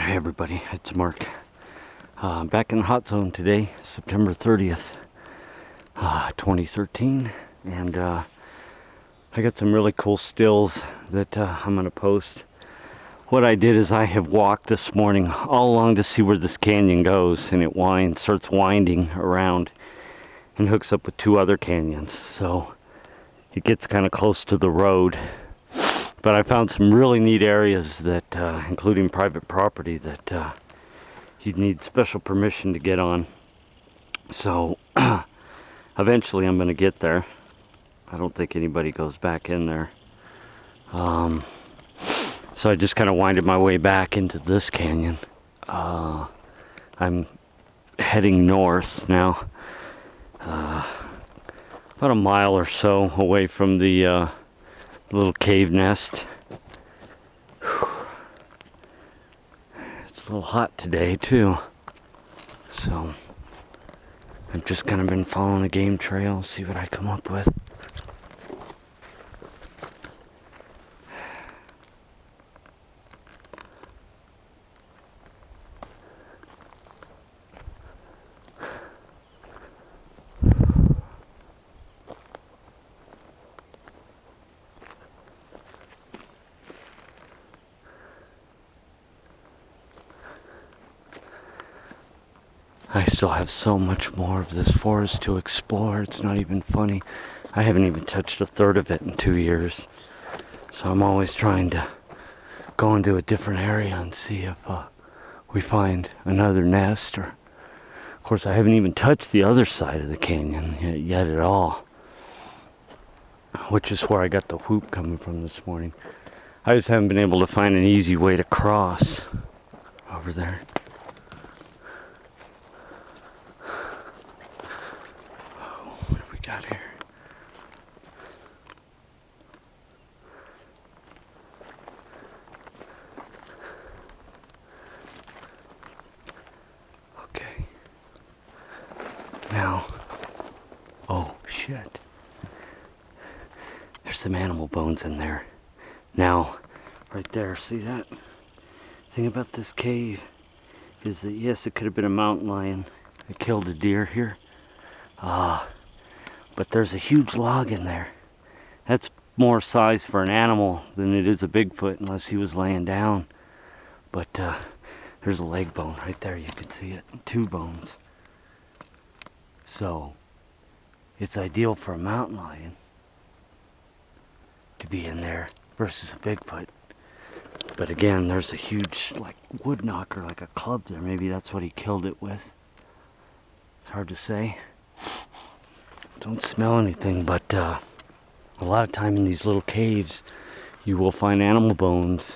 Hey everybody, it's Mark. Back in the hot zone today, September 30th, 2013, and I got some really cool stills that I'm going to post. What I did is I have walked this morning all along to see where this canyon goes, and it starts winding around and hooks up with two other canyons, so it gets kind of close to the road. But I found some really neat areas that, including private property, that you'd need special permission to get on. So eventually I'm going to get there. I don't think anybody goes back in there. So I just kind of winded my way back into this canyon. I'm heading north now, about a mile or so away from the little cave nest. It's a little hot today too, so I've just kind of been following a game trail, see what I come up with. I still have so much more of this forest to explore, it's not even funny. I haven't even touched a third of it in 2 years. So I'm always trying to go into a different area and see if we find another nest. Or, of course, I haven't even touched the other side of the canyon yet at all, which is where I got the whoop coming from this morning. I just haven't been able to find an easy way to cross over there. Got here. Okay. Now, oh shit. There's some animal bones in there. Now, right there, see that? The thing about this cave is that yes, it could have been a mountain lion that killed a deer here. But there's a huge log in there. That's more size for an animal than it is a Bigfoot, unless he was laying down. But there's a leg bone right there, you can see it, 2 bones. So it's ideal for a mountain lion to be in there versus a Bigfoot. But again, there's a huge like wood knocker, like a club there. Maybe that's what he killed it with. It's hard to say. Don't smell anything, but a lot of time in these little caves you will find animal bones,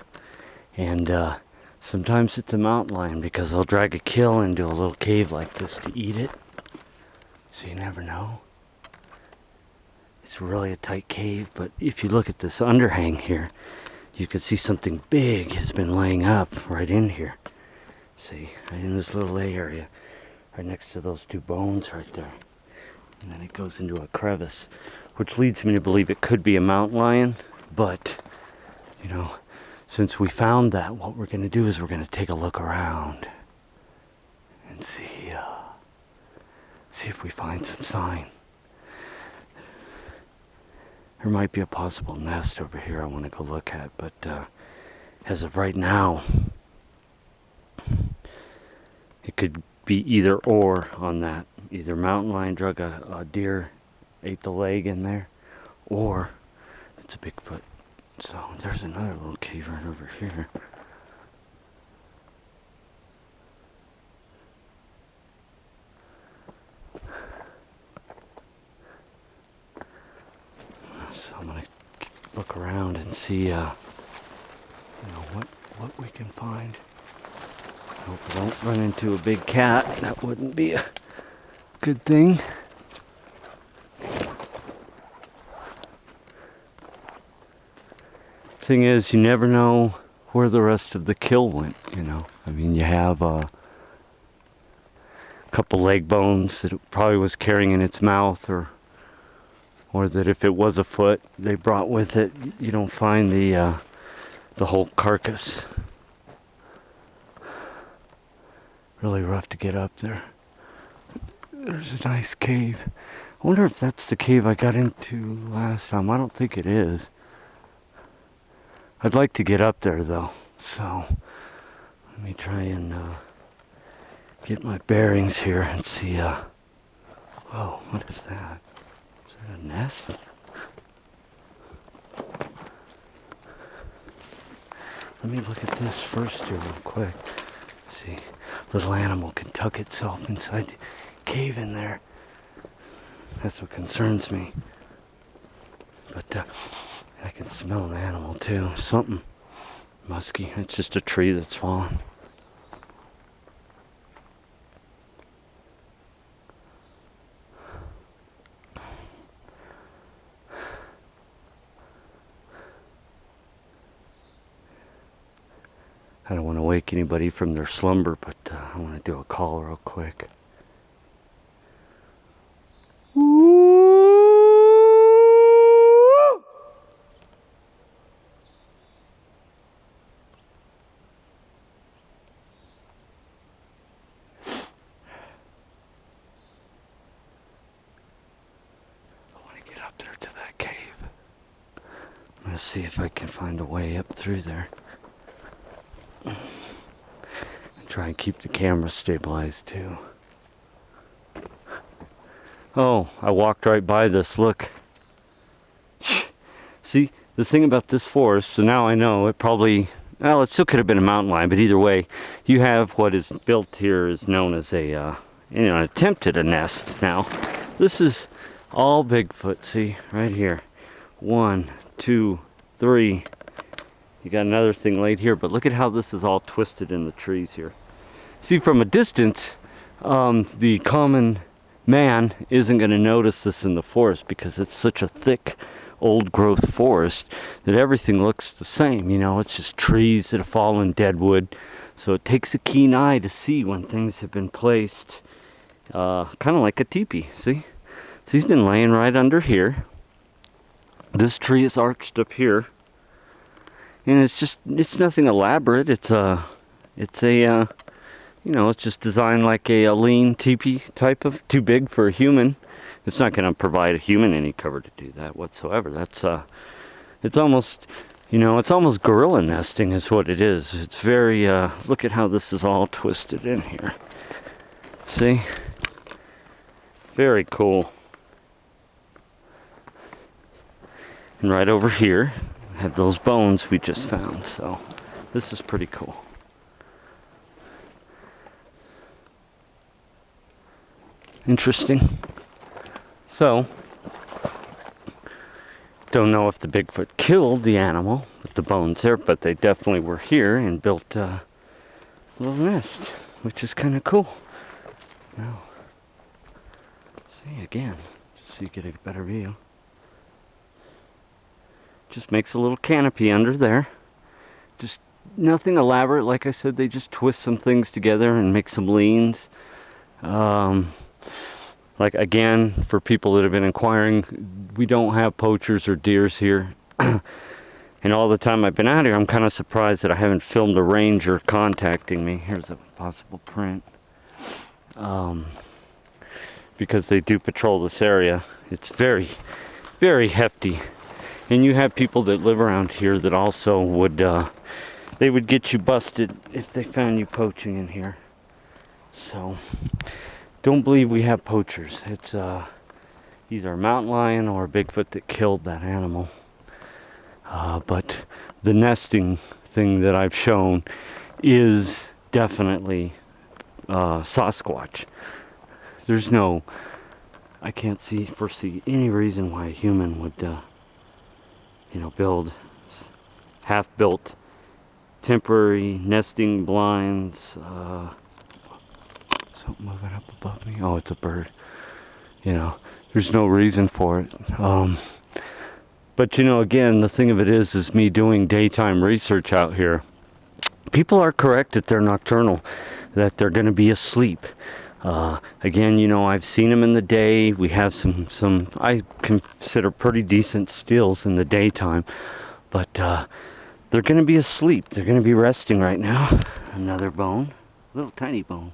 and sometimes it's a mountain lion because they'll drag a kill into a little cave like this to eat it, so you never know. It's really a tight cave, but if you look at this underhang here, you can see something big has been laying up right in here. See, right in this little lay area, right next to those 2 bones right there. And then it goes into a crevice, which leads me to believe it could be a mountain lion. But, you know, since we found that, what we're going to do is we're going to take a look around and see if we find some sign. There might be a possible nest over here I want to go look at, but as of right now, it could be either or on that. Either mountain lion drug a deer, ate the leg in there, or it's a Bigfoot. So there's another little cave right over here. So I'm gonna look around and see, what we can find. I hope we don't run into a big cat. That wouldn't be a good thing. Thing is, you never know where the rest of the kill went, you know. I mean, you have a couple leg bones that it probably was carrying in its mouth, or that if it was a foot they brought with it, you don't find the whole carcass. really rough to get up there. There's a nice cave. I wonder if that's the cave I got into last time. I don't think it is. I'd like to get up there though, so let me try and get my bearings here and see. Whoa, what is that? Is that a nest? Let me look at this first here real quick. See, little animal can tuck itself inside the cave in there. That's what concerns me. But I can smell an animal too. Something musky. It's just a tree that's fallen. I don't want to wake anybody from their slumber, but I want to do a call real quick. Up there to that cave. I'm gonna see if I can find a way up through there. And try and keep the camera stabilized too. Oh, I walked right by this, look. See, the thing about this forest, so now I know it probably, well, it still could have been a mountain lion, but either way, you have what is built here is known as a, an attempt at a nest now. This is all Bigfoot, see, right here. 1, 2, 3. You got another thing laid here, but look at how this is all twisted in the trees here. See, from a distance, the common man isn't going to notice this in the forest because it's such a thick, old-growth forest that everything looks the same. You know, it's just trees that have fallen, dead wood. So it takes a keen eye to see when things have been placed, kind of like a teepee, see? So he's been laying right under here. This tree is arched up here. And it's nothing elaborate. It's just designed like a lean teepee type of, too big for a human. It's not going to provide a human any cover to do that whatsoever. That's, it's almost, it's almost gorilla nesting is what it is. It's very, look at how this is all twisted in here. See? Very cool. And right over here, I have those bones we just found, so this is pretty cool. Interesting. So, don't know if the Bigfoot killed the animal with the bones there, but they definitely were here and built a little nest, which is kind of cool. Now, see again, just so you get a better view. Just makes a little canopy under there. Just nothing elaborate. Like I said, they just twist some things together and make some leans. Like again, for people that have been inquiring, we don't have poachers or deers here. And all the time I've been out here, I'm kind of surprised that I haven't filmed a ranger contacting me. Here's a possible print. Because they do patrol this area. It's very, very hefty. And you have people that live around here that also would, they would get you busted if they found you poaching in here. So, don't believe we have poachers. It's either a mountain lion or a Bigfoot that killed that animal. But the nesting thing that I've shown is definitely Sasquatch. There's no, I can't foresee any reason why a human would build half-built temporary nesting blinds. Something moving up above me. Oh, it's a bird. There's no reason for it. But again, the thing of it is me doing daytime research out here. People are correct that they're nocturnal, that they're going to be asleep. Again, I've seen them in the day. We have some I consider pretty decent stills in the daytime, but they're going to be asleep. They're going to be resting right now. Another bone, little tiny bone.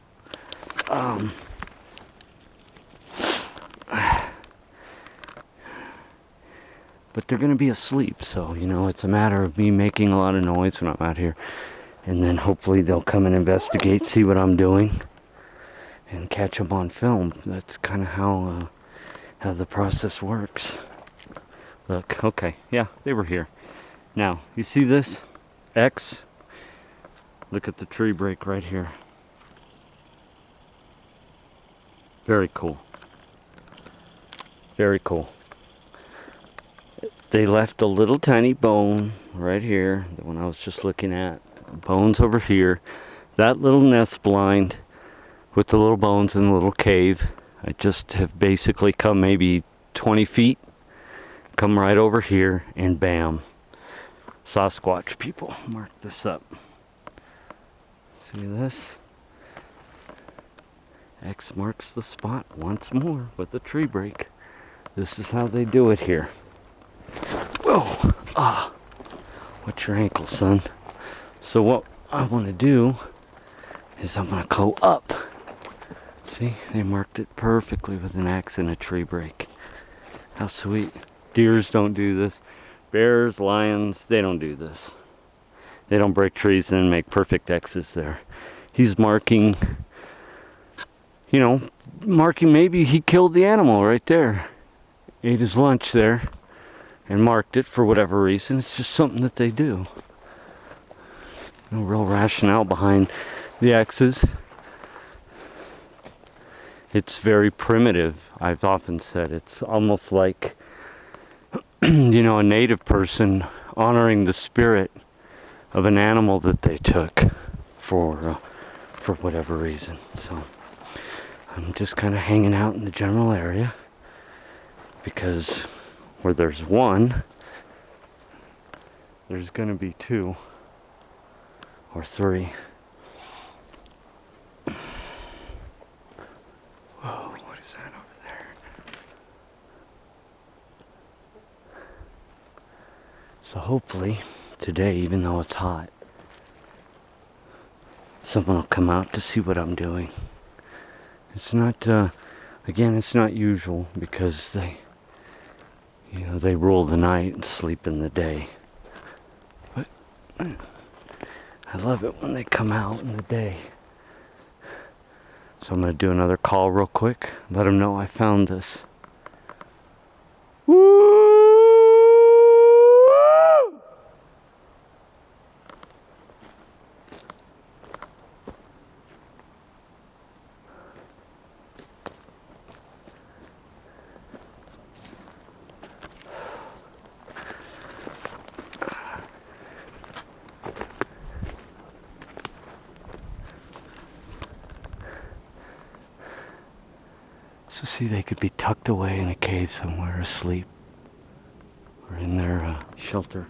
But they're going to be asleep, so, you know, it's a matter of me making a lot of noise when I'm out here. And then hopefully they'll come and investigate, see what I'm doing, and catch them on film. That's kind of how the process works. Look, okay, yeah, they were here. Now, you see this? X? Look at the tree break right here. Very cool. Very cool. They left a little tiny bone right here, the one I was just looking at. Bones over here. That little nest blind with the little bones in the little cave. I just have basically come maybe 20 feet, come right over here, and bam. Sasquatch people, mark this up. See this? X marks the spot once more with the tree break. This is how they do it here. Whoa! Ah! What's your ankle, son? So what I want to do is I'm going to go up. See? They marked it perfectly with an X and a tree break. How sweet. Deers don't do this. Bears, lions, they don't do this. They don't break trees and make perfect X's there. He's marking, you know, maybe he killed the animal right there. Ate his lunch there and marked it for whatever reason. It's just something that they do. No real rationale behind the X's. It's very primitive. I've often said it's almost like, you know, a native person honoring the spirit of an animal that they took for whatever reason. So I'm just kind of hanging out in the general area because where there's one, there's going to be two or three. Whoa, what is that over there? So hopefully today, even though it's hot, someone will come out to see what I'm doing. It's not, again, it's not usual because they, you know, they rule the night and sleep in the day. But I love it when they come out in the day. So I'm going to do another call real quick. Let them know I found this. Woo! So see, they could be tucked away in a cave somewhere, asleep, or in their shelter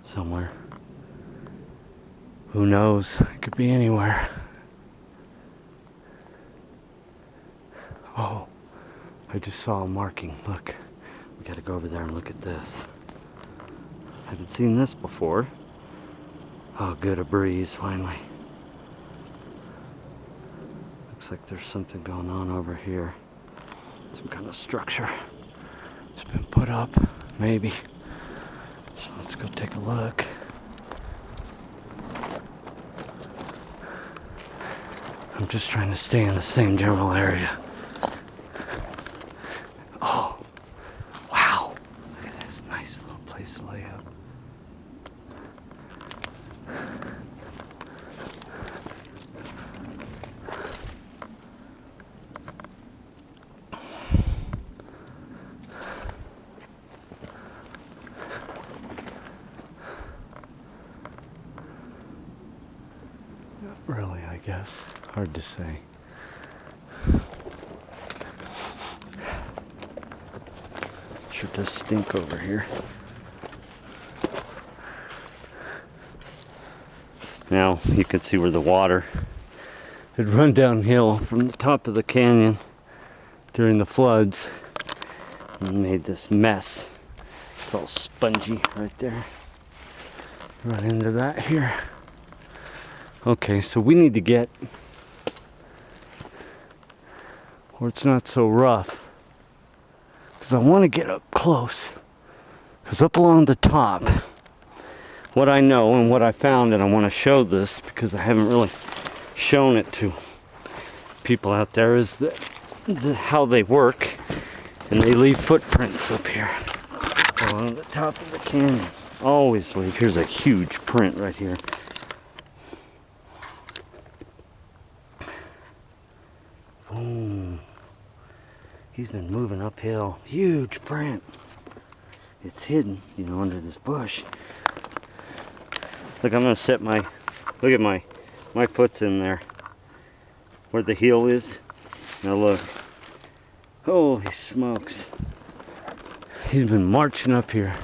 somewhere. Who knows? It could be anywhere. Oh, I just saw a marking. Look, we gotta go over there and look at this. I haven't seen this before. Oh, good, a breeze, finally. Looks like there's something going on over here. Some kind of structure. It's been put up, maybe. So let's go take a look. I'm just trying to stay in the same general area. Oh, wow. Look at this nice little place to lay up. Really, I guess. Hard to say. Sure does stink over here. Now you can see where the water had run downhill from the top of the canyon during the floods and made this mess. It's all spongy right there. Run into that here. Okay, so we need to get where it's not so rough. Because I want to get up close. Because up along the top, what I know and what I found, and I want to show this because I haven't really shown it to people out there, is that how they work, and they leave footprints up here along the top of the canyon. Always leave. Here's a huge print right here. Boom. He's been moving uphill. Huge print. It's hidden, you know, under this bush. Look, I'm gonna set my, look at my foot's in there. Where the heel is. Now look. Holy smokes. He's been marching up here.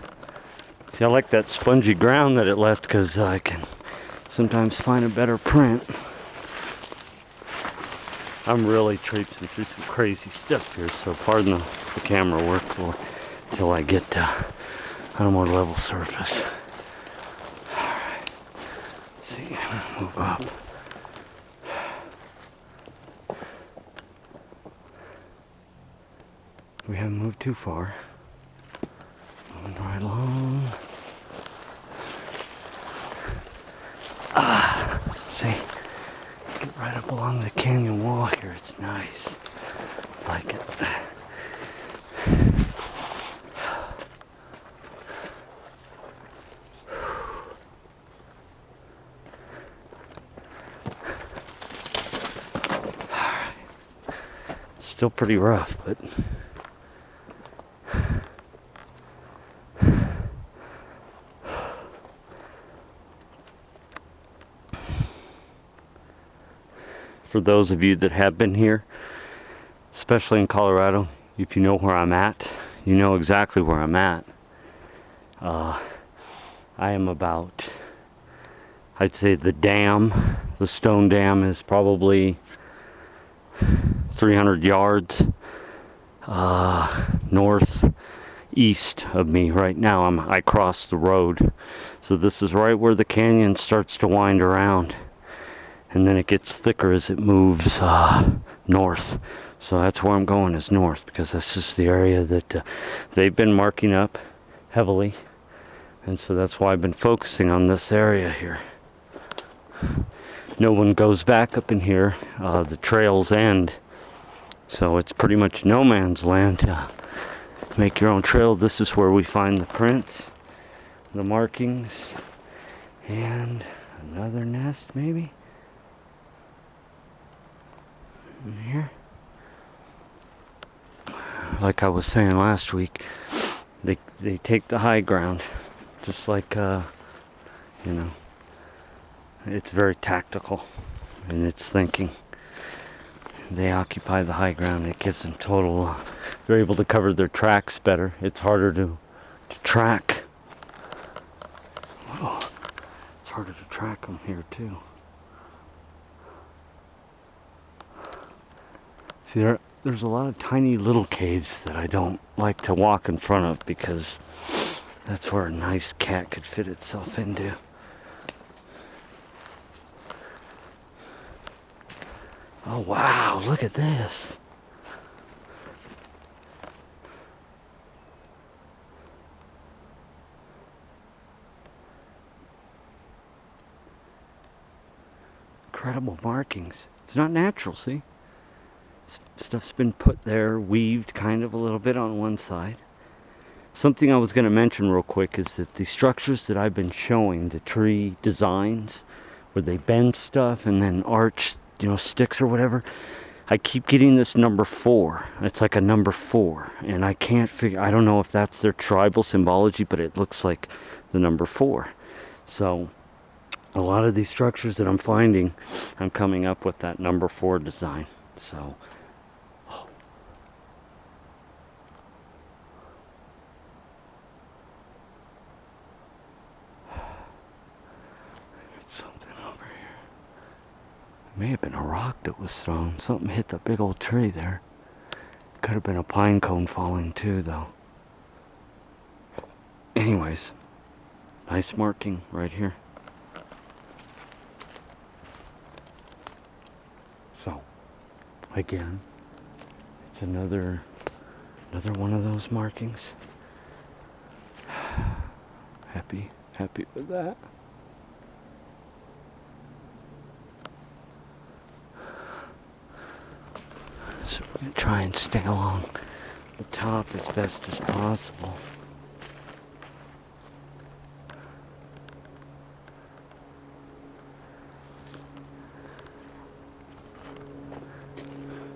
See, I like that spongy ground that it left because I can sometimes find a better print. I'm really traipsing through some crazy stuff here, so pardon the camera work until I get on a more level surface. Alright. See, move up. We haven't moved too far. Moving right along. See? Get right up along the canyon wall here. It's nice. Like it. Still pretty rough, but for those of you that have been here, especially in Colorado, if you know where I'm at, you know exactly where I'm at. I am about, I'd say the dam, the stone dam is probably 300 yards northeast of me right now. I crossed the road, so this is right where the canyon starts to wind around, and then it gets thicker as it moves north. So that's where I'm going, is north, because this is the area that they've been marking up heavily, and so that's why I've been focusing on this area here. No one goes back up in here. The trails end, so it's pretty much no man's land. Make your own trail. This is where we find the prints, the markings, and another nest maybe in here. Like I was saying last week, they take the high ground, just like you know, it's very tactical in its thinking. They occupy the high ground. It gives them total, they're able to cover their tracks better. It's harder to track. Oh, it's harder to track them here too. See, there's a lot of tiny little caves that I don't like to walk in front of, because that's where a nice cat could fit itself into. Oh wow, look at this. Incredible markings. It's not natural, see? Stuff's been put there, weaved kind of a little bit on one side. Something I was going to mention real quick is that the structures that I've been showing, the tree designs, where they bend stuff and then arch, you know, sticks or whatever, I keep getting this number 4. It's like a number 4, and I can't figure, I don't know if that's their tribal symbology, but it looks like the number 4. So a lot of these structures that I'm finding, I'm coming up with that number 4 design. So may have been a rock that was thrown. Something hit the big old tree there. Could have been a pine cone falling too, though. Anyways, nice marking right here. So, again, It's another one of those markings. Happy with that. So we're going to try and stay along the top as best as possible.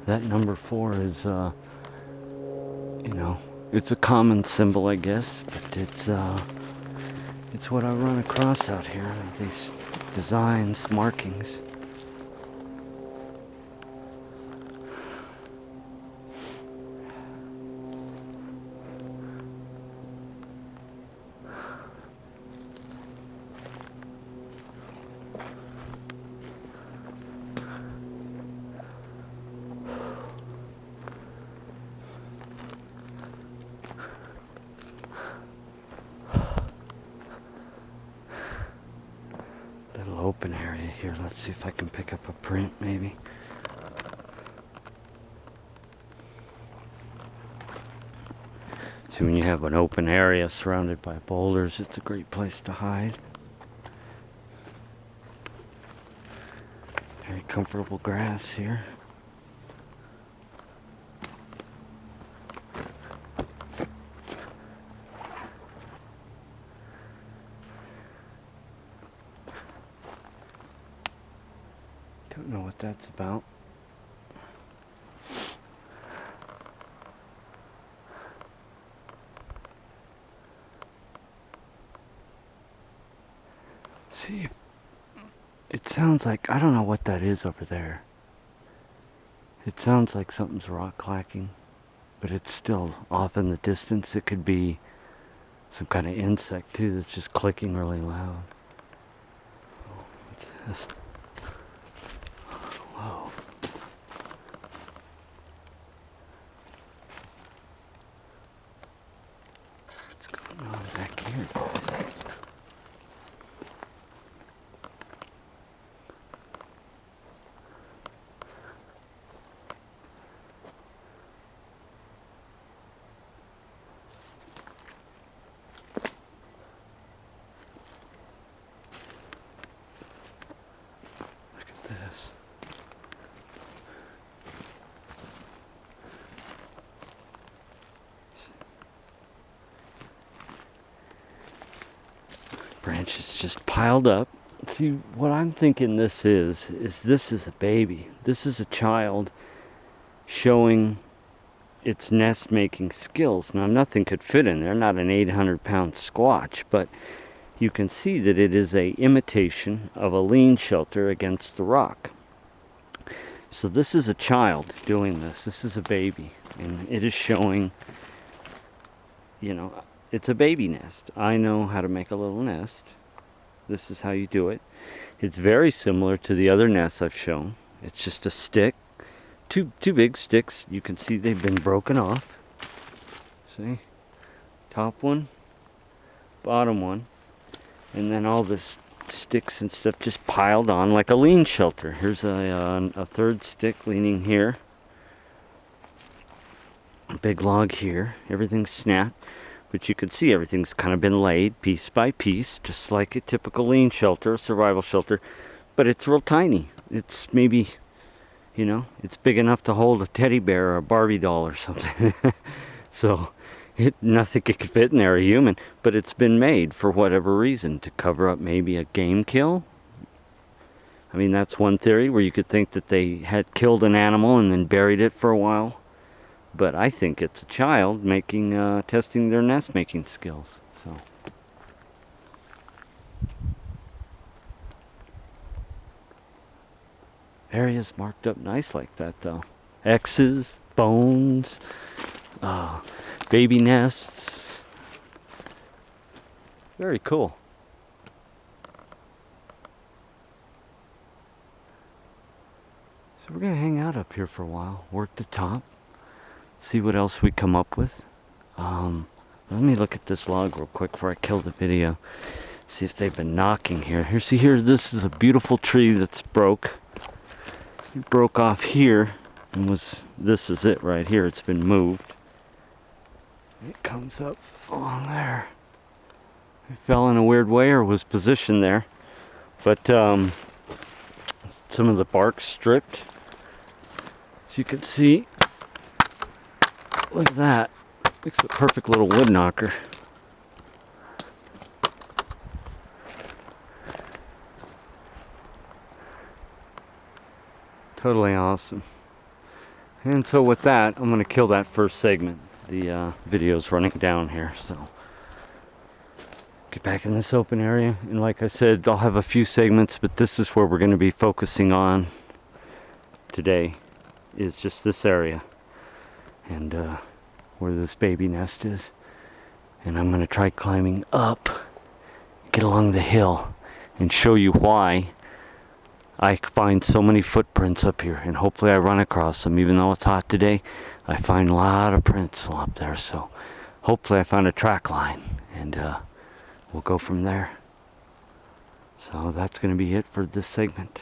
That number 4 is, you know, it's a common symbol, I guess, but it's what I run across out here, these designs, markings. Open area here. Let's see if I can pick up a print, maybe. See, when you have an open area surrounded by boulders, it's a great place to hide. Very comfortable grass here. Don't know what that's about. See, it sounds like, I don't know what that is over there. It sounds like something's rock clacking, but it's still off in the distance. It could be some kind of insect too that's just clicking really loud. Oh, what's this? Whoa. What's going on back here, guys? Look at this. Branches just piled up. See, what I'm thinking this is this is a baby. This is a child showing its nest making skills. Now, nothing could fit in there, not an 800-pound Sasquatch, but you can see that it is a imitation of a lean shelter against the rock. So this is a child doing this. This is a baby, and it is showing, you know, it's a baby nest. I know how to make a little nest. This is how you do it. It's very similar to the other nests I've shown. It's just a stick. Two big sticks. You can see they've been broken off. See? Top one, bottom one. And then all this sticks and stuff just piled on like a lean shelter. Here's a third stick leaning here. A big log here. Everything's snapped. But you can see everything's kind of been laid piece by piece, just like a typical lean shelter, a survival shelter. But it's real tiny. It's maybe, you know, it's big enough to hold a teddy bear or a Barbie doll or something. So nothing could fit in there, a human. But it's been made for whatever reason, to cover up maybe a game kill. I mean, that's one theory, where you could think that they had killed an animal and then buried it for a while. But I think it's a child making, testing their nest making skills. So, areas marked up nice like that, though. X's, bones, baby nests. Very cool. So we're gonna hang out up here for a while, work the top. See what else we come up with. Let me look at this log real quick before I kill the video. See if they've been knocking here. Here, this is a beautiful tree that's broke. It broke off here, and this is it right here. It's been moved. It comes up along there. It fell in a weird way or was positioned there, but some of the bark stripped. As you can see, look at that. Makes a perfect little wood knocker. Totally awesome. And so with that, I'm going to kill that first segment. The video's running down here, so get back in this open area. And like I said, I'll have a few segments, but this is where we're going to be focusing on today, is just this area and where this baby nest is. And I'm going to try climbing up, get along the hill, and show you why I find so many footprints up here, and hopefully I run across them. Even though it's hot today, I find a lot of prints up there, so hopefully I found a track line, and we'll go from there. So that's going to be it for this segment.